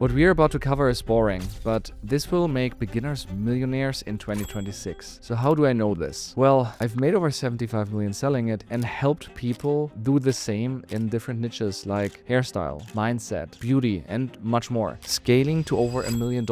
What we're about to cover is boring, but this will make beginners millionaires in 2026. So how do I know this? Well, I've made over 75 million selling it and helped people do the same in different niches like hairstyle, mindset, beauty, and much more. Scaling to over $1 million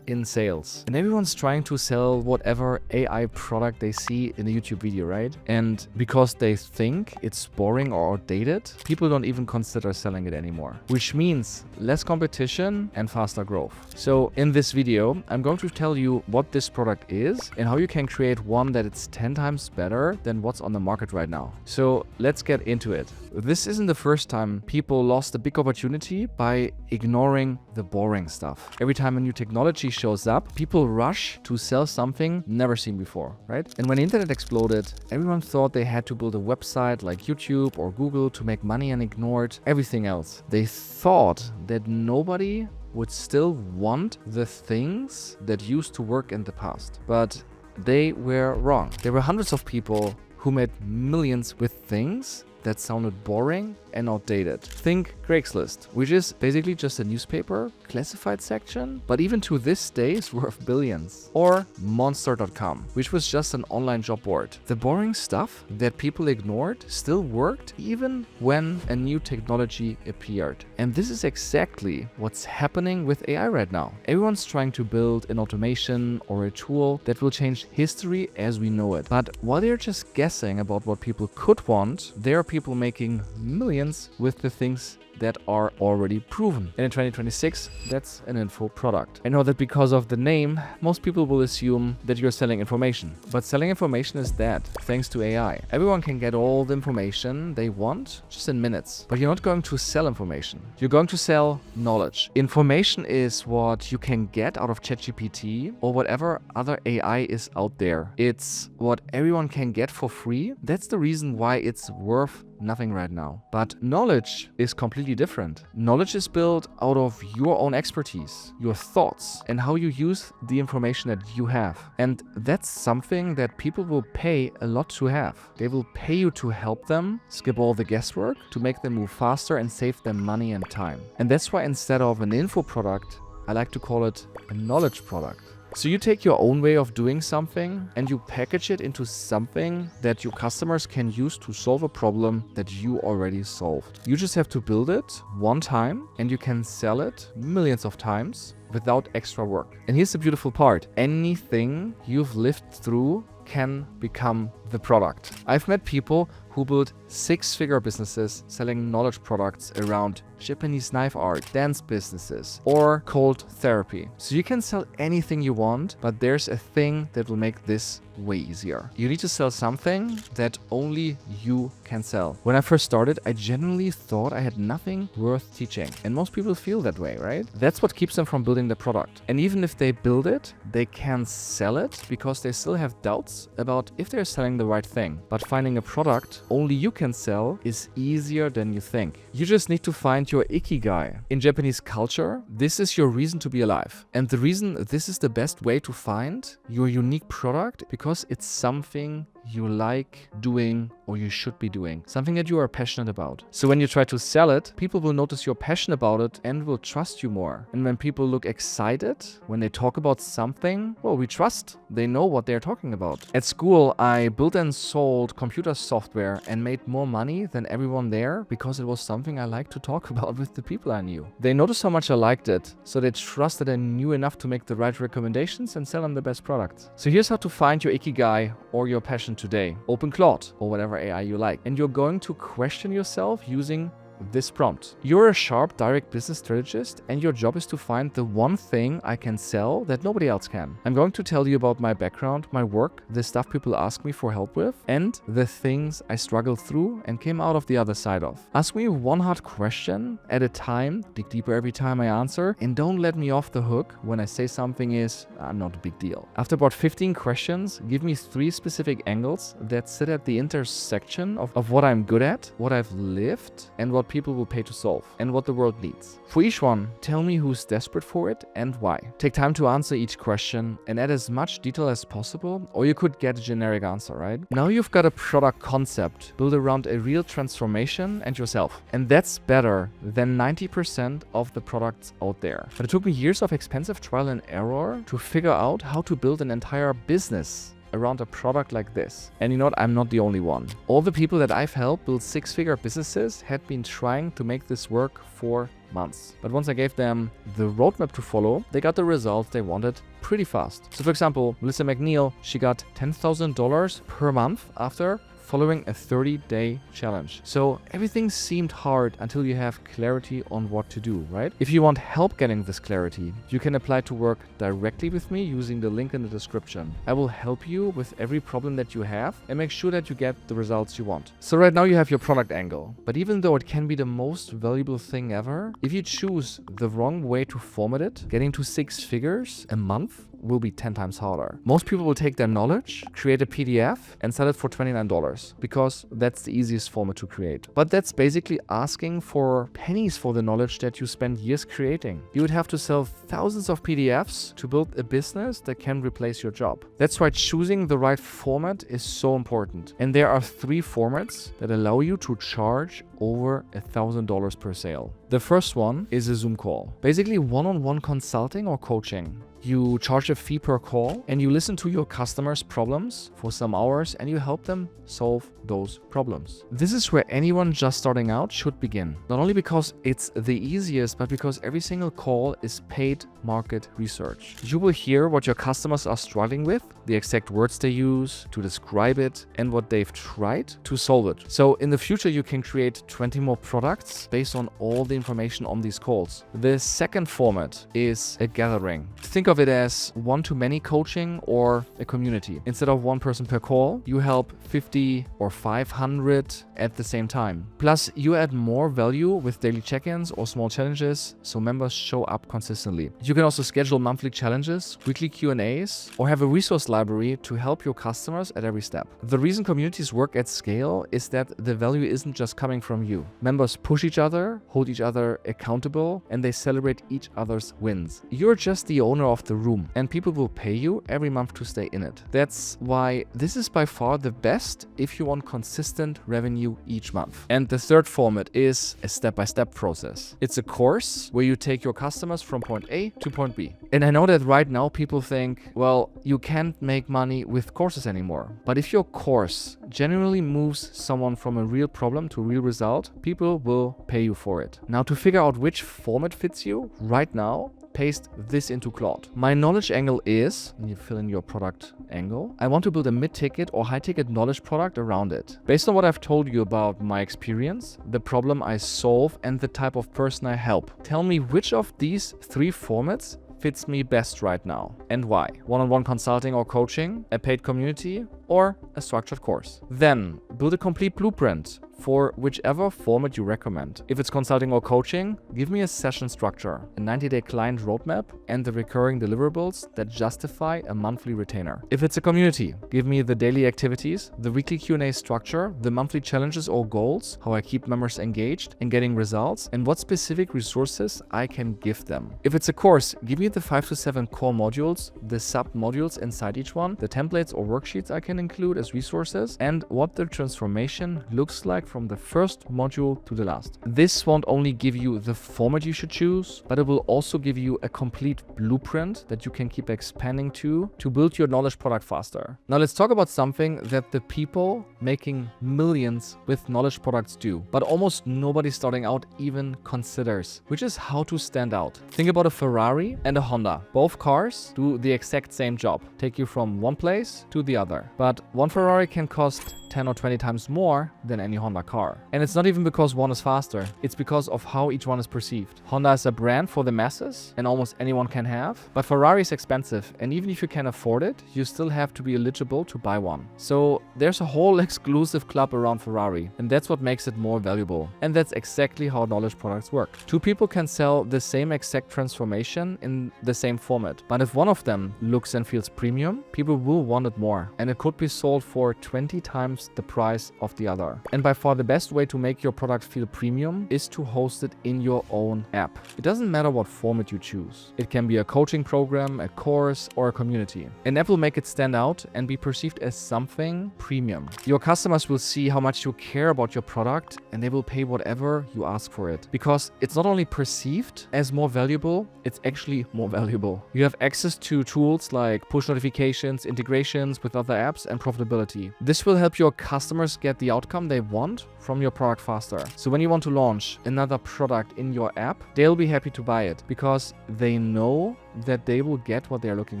in sales. And everyone's trying to sell whatever AI product they see in a YouTube video, right? And because they think it's boring or outdated, people don't even consider selling it anymore. Which means less competition and faster growth. So in this video, I'm going to tell you what this product is and how you can create one that it's 10 times better than what's on the market right now. So let's get into it. This isn't the first time people lost a big opportunity by ignoring the boring stuff. Every time a new technology shows up, people rush to sell something never seen before, right? And when the internet exploded, everyone thought they had to build a website like YouTube or Google to make money and ignored everything else. They thought that nobody would still want the things that used to work in the past. But they were wrong. There were hundreds of people who made millions with things that sounded boring and outdated. Think Craigslist, which is basically just a newspaper classified section, but even to this day is worth billions. Or Monster.com, which was just an online job board. The boring stuff that people ignored still worked even when a new technology appeared. And this is exactly what's happening with AI right now. Everyone's trying to build an automation or a tool that will change history as we know it. But while they're just guessing about what people could want, there are people making millions with the things that are already proven. And in 2026, that's an info product. I know that because of the name, most people will assume that you're selling information. But selling information is dead, thanks to AI. Everyone can get all the information they want just in minutes. But you're not going to sell information. You're going to sell knowledge. Information is what you can get out of ChatGPT or whatever other AI is out there. It's what everyone can get for free. That's the reason why it's worth nothing right now. But knowledge is completely different. Knowledge is built out of your own expertise, your thoughts, and how you use the information that you have. And that's something that people will pay a lot to have. They will pay you to help them skip all the guesswork, to make them move faster and save them money and time. And that's why instead of an info product, I like to call it a knowledge product. So you take your own way of doing something and you package it into something that your customers can use to solve a problem that you already solved. You just have to build it one time and you can sell it millions of times without extra work. And here's the beautiful part. Anything you've lived through can become the product. I've met people who built six-figure businesses selling knowledge products around Japanese knife art, dance businesses, or cold therapy. So you can sell anything you want, but there's a thing that will make this way easier. You need to sell something that only you can sell. When I first started, I genuinely thought I had nothing worth teaching. And most people feel that way, right? That's what keeps them from building the product. And even if they build it, they can sell it because they still have doubts about if they're selling the right thing. But finding a product only you can sell is easier than you think. You just need to find your ikigai. In Japanese culture, this is your reason to be alive. And the reason this is the best way to find your unique product because it's something you like doing or you should be doing, something that you are passionate about. So when you try to sell it, people will notice you're passionate about it and will trust you more. And when people look excited, when they talk about something, well, we trust they know what they're talking about. At school, I built and sold computer software and made more money than everyone there because it was something I liked to talk about with the people I knew. They noticed how much I liked it, so they trusted I knew enough to make the right recommendations and sell them the best products. So here's how to find your ikigai or your passion today. Open Claude or whatever AI you like. And you're going to question yourself using this prompt. You're a sharp, direct business strategist, and your job is to find the one thing I can sell that nobody else can. I'm going to tell you about my background, my work, the stuff people ask me for help with, and the things I struggled through and came out of the other side of. Ask me one hard question at a time, dig deeper every time I answer, and don't let me off the hook when I say something is not a big deal. After about 15 questions, give me 3 specific angles that sit at the intersection of what I'm good at, what I've lived, and what what people will pay to solve and what the world needs. For each one, tell me who's desperate for it and why. Take time to answer each question and add as much detail as possible, or you could get a generic answer, right? Now you've got a product concept built around a real transformation and yourself. And that's better than 90% of the products out there. But it took me years of expensive trial and error to figure out how to build an entire business around a product like this. And you know what? I'm not the only one. All the people that I've helped build six-figure businesses had been trying to make this work for months. But once I gave them the roadmap to follow, they got the results they wanted pretty fast. So for example, Melissa McNeil, she got $10,000 per month after following a 30-day challenge. So everything seemed hard until you have clarity on what to do, right? If you want help getting this clarity, you can apply to work directly with me using the link in the description. I will help you with every problem that you have and make sure that you get the results you want. So right now you have your product angle, but even though it can be the most valuable thing ever, if you choose the wrong way to format it, getting to 6 figures a month will be 10 times harder. Most people will take their knowledge, create a PDF and sell it for $29 because that's the easiest format to create. But that's basically asking for pennies for the knowledge that you spend years creating. You would have to sell thousands of PDFs to build a business that can replace your job. That's why choosing the right format is so important. And there are 3 formats that allow you to charge over $1,000 per sale. The first one is a Zoom call. Basically one-on-one consulting or coaching. You charge a fee per call and you listen to your customers' problems for some hours and you help them solve those problems. This is where anyone just starting out should begin. Not only because it's the easiest, but because every single call is paid market research. You will hear what your customers are struggling with, the exact words they use to describe it, and what they've tried to solve it. So in the future, you can create 20 more products based on all the information on these calls. The second format is a gathering. Think of it as one-to-many coaching or a community. Instead of one person per call, you help 50 or 500 at the same time. Plus, you add more value with daily check-ins or small challenges, so members show up consistently. You can also schedule monthly challenges, weekly Q&As, or have a resource library to help your customers at every step. The reason communities work at scale is that the value isn't just coming from you. Members push each other, hold each other accountable, and they celebrate each other's wins. You're just the owner of the room, and people will pay you every month to stay in it. That's why this is by far the best if you want consistent revenue each month. And the third format is a step-by-step process. It's a course where you take your customers from point A to point B. And I know that right now people think, well, you can't make money with courses anymore. But if your course genuinely moves someone from a real problem to a real result, people will pay you for it. Now, to figure out which format fits you right now, paste this into Claude. My knowledge angle is, and you fill in your product angle, I want to build a mid-ticket or high-ticket knowledge product around it. Based on what I've told you about my experience, the problem I solve, and the type of person I help. Tell me which of these 3 formats fits me best right now and why. One-on-one consulting or coaching, a paid community, or a structured course. Then build a complete blueprint for whichever format you recommend. If it's consulting or coaching, give me a session structure, a 90-day client roadmap, and the recurring deliverables that justify a monthly retainer. If it's a community, give me the daily activities, the weekly Q&A structure, the monthly challenges or goals, how I keep members engaged and getting results, and what specific resources I can give them. If it's a course, give me the 5 to 7 core modules, the sub-modules inside each one, the templates or worksheets I can include as resources, and what the transformation looks like from the first module to the last. This won't only give you the format you should choose, but it will also give you a complete blueprint that you can keep expanding to build your knowledge product faster. Now let's talk about something that the people making millions with knowledge products do, but almost nobody starting out even considers, which is how to stand out. Think about a Ferrari and a Honda. Both cars do the exact same job, take you from one place to the other. But one Ferrari can cost 10 or 20 times more than any Honda car. And it's not even because one is faster, it's because of how each one is perceived. Honda is a brand for the masses and almost anyone can have, but Ferrari is expensive, and even if you can afford it, you still have to be eligible to buy one. So there's a whole exclusive club around Ferrari, and that's what makes it more valuable. And that's exactly how knowledge products work. 2 people can sell the same exact transformation in the same format, but if one of them looks and feels premium, people will want it more, and it could be sold for 20 times the price of the other. And by far the best way to make your product feel premium is to host it in your own app. It doesn't matter what format you choose. It can be a coaching program, a course, or a community. An app will make it stand out and be perceived as something premium. Your customers will see how much you care about your product and they will pay whatever you ask for it. Because it's not only perceived as more valuable, it's actually more valuable. You have access to tools like push notifications, integrations with other apps, and profitability. This will help your customers get the outcome they want from your product faster. So when you want to launch another product in your app, they'll be happy to buy it because they know that they will get what they're looking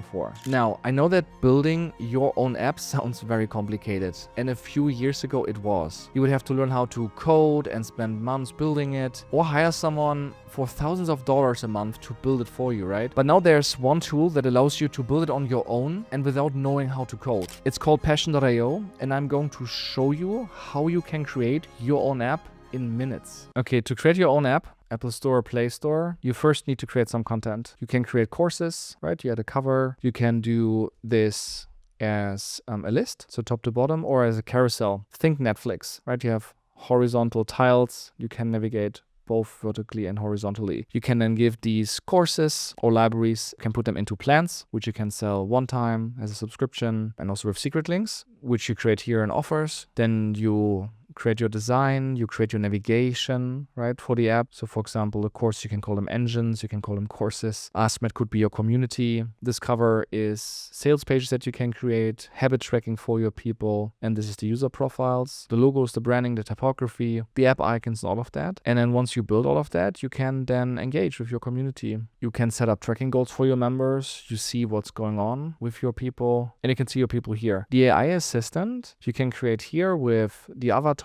for. Now, I know that building your own app sounds very complicated, and a few years ago it was. You would have to learn how to code and spend months building it, or hire someone for thousands of dollars a month to build it for you, right? But now there's one tool that allows you to build it on your own and without knowing how to code. It's called Passion.io, and I'm going to show you how you can create your own app in minutes. Okay, to create your own app, Apple Store or Play Store, you first need to create some content. You can create courses, right? You add a cover. You can do this as a list, so top to bottom, or as a carousel. Think Netflix, right? You have horizontal tiles. You can navigate both vertically and horizontally. You can then give these courses or libraries, you can put them into plans, which you can sell one time as a subscription, and also with secret links, which you create here in offers. Then you create your design, you create your navigation, right, for the app. So for example, the course, you can call them engines, you can call them courses. AskMed could be your community. This cover is sales pages that you can create, habit tracking for your people, and this is the user profiles, the logos, the branding, the typography, the app icons, and all of that. And then once you build all of that, you can then engage with your community. You can set up tracking goals for your members. You see what's going on with your people, and you can see your people here. The AI assistant, you can create here with the avatar,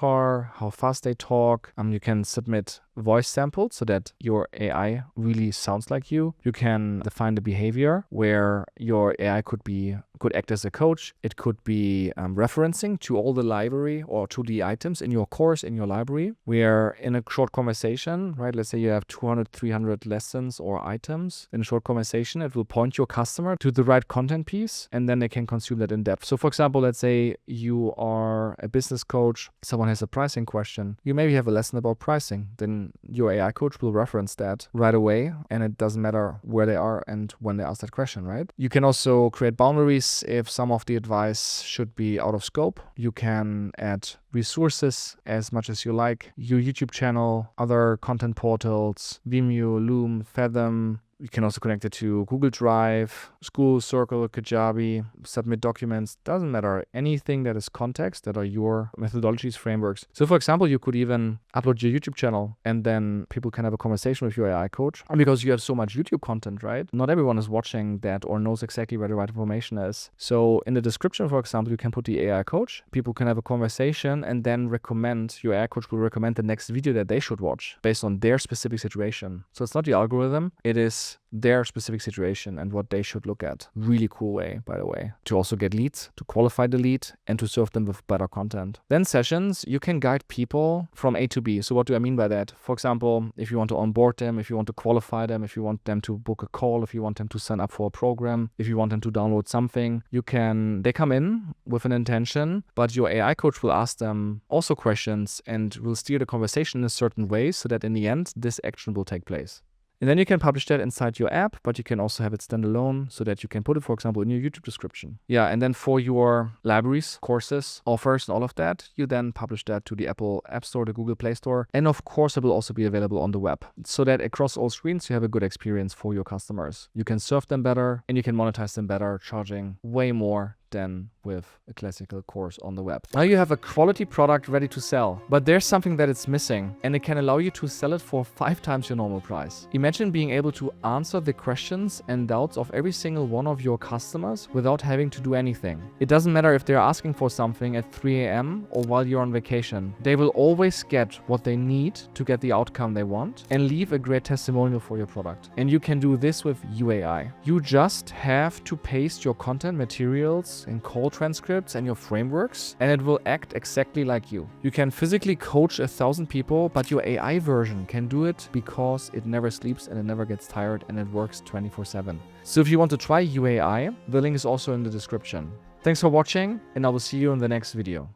how fast they talk. You can submit voice samples so that your AI really sounds like you. You can define the behavior where your AI could act as a coach. It could be referencing to all the library or to the items in your course, in your library, where in a short conversation, right, let's say you have 200, 300 lessons or items. In a short conversation, it will point your customer to the right content piece, and then they can consume that in depth. So for example, let's say you are a business coach, someone has a pricing question. You maybe have a lesson about pricing. Then your AI coach will reference that right away, and it doesn't matter where they are and when they ask that question, right? You can also create boundaries if some of the advice should be out of scope. You can add resources as much as you like. Your YouTube channel, other content portals, Vimeo, Loom, Fathom. You can also connect it to Google Drive, School, Circle, Kajabi, submit documents. Doesn't matter. Anything that is context, that are your methodologies, frameworks. So for example, you could even upload your YouTube channel and then people can have a conversation with your AI coach. And because you have so much YouTube content, right? Not everyone is watching that or knows exactly where the right information is. So in the description, for example, you can put the AI coach. People can have a conversation and then your AI coach will recommend the next video that they should watch based on their specific situation. So it's not the algorithm. It is their specific situation and what they should look at. Really cool way, by the way, to also get leads, to qualify the lead, and to serve them with better content. Then sessions, you can guide people from A to B. So what do I mean by that? For example, if you want to onboard them, if you want to qualify them, if you want them to book a call, if you want them to sign up for a program, if you want them to download something, they come in with an intention, but your AI coach will ask them also questions and will steer the conversation in a certain way so that in the end, this action will take place. And then you can publish that inside your app, but you can also have it standalone so that you can put it, for example, in your YouTube description. Yeah, and then for your libraries, courses, offers, and all of that, you then publish that to the Apple App Store, the Google Play Store. And of course, it will also be available on the web so that across all screens, you have a good experience for your customers. You can serve them better and you can monetize them better, charging way more than with a classical course on the web. Now you have a quality product ready to sell, but there's something that it's missing and it can allow you to sell it for 5 times your normal price. Imagine being able to answer the questions and doubts of every single one of your customers without having to do anything. It doesn't matter if they're asking for something at 3 a.m. or while you're on vacation. They will always get what they need to get the outcome they want and leave a great testimonial for your product. And you can do this with UAI. You just have to paste your content materials and call transcripts and your frameworks, and it will act exactly like you. You can physically coach 1,000 people, but your AI version can do it because it never sleeps and it never gets tired and it works 24/7. So if you want to try UAI, the link is also in the description. Thanks for watching, and I will see you in the next video.